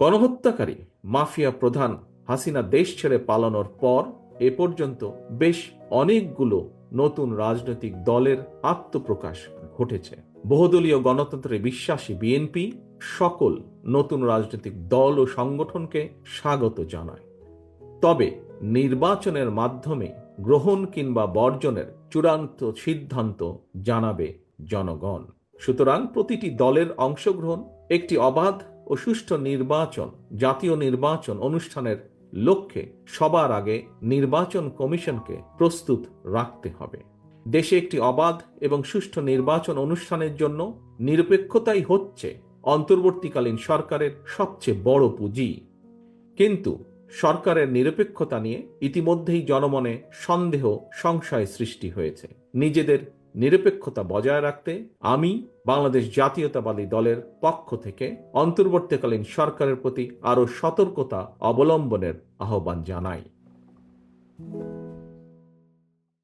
গণহত্যাকারী mafia প্রধান হাসিনা দেশ ছেড়ে পালানোর পর এ পর্যন্ত বেশ অনেকগুলো নতুন রাজনৈতিক দলের আত্মপ্রকাশ ঘটেছে। বহুদলীয় গণতন্ত্রে বিশ্বাসী বিএনপি সকল নতুন রাজনৈতিক দল ও সংগঠনকে স্বাগত জানায়। তবে নির্বাচনের মাধ্যমে গ্রহণ কিংবা বর্জনের চূড়ান্ত সিদ্ধান্ত জানাবে জনগণ। সুতরাং প্রতিটি দলের অংশগ্রহণ একটি অবাধ ও সুষ্ঠু নির্বাচন, জাতীয় নির্বাচন অনুষ্ঠানের লক্ষ্যে সবার আগে নির্বাচন কমিশনকে প্রস্তুত রাখতে হবে। দেশে একটি অবাধ এবং সুষ্ঠু নির্বাচন অনুষ্ঠানের জন্য নিরপেক্ষতাই হচ্ছে অন্তর্বর্তীকালীন সরকারের সবচেয়ে বড় পুঁজি। কিন্তু সরকারের নিরপেক্ষতা নিয়ে ইতিমধ্যেই জনমনে সন্দেহ, সংশয় সৃষ্টি হয়েছে। নিজেদের নিরপেক্ষতা বজায় রাখতে আমি বাংলাদেশ জাতীয়তাবাদী দলের পক্ষ থেকে অন্তর্বর্তীকালীন সরকারের প্রতি আরও সতর্কতা অবলম্বনের আহ্বান জানাই।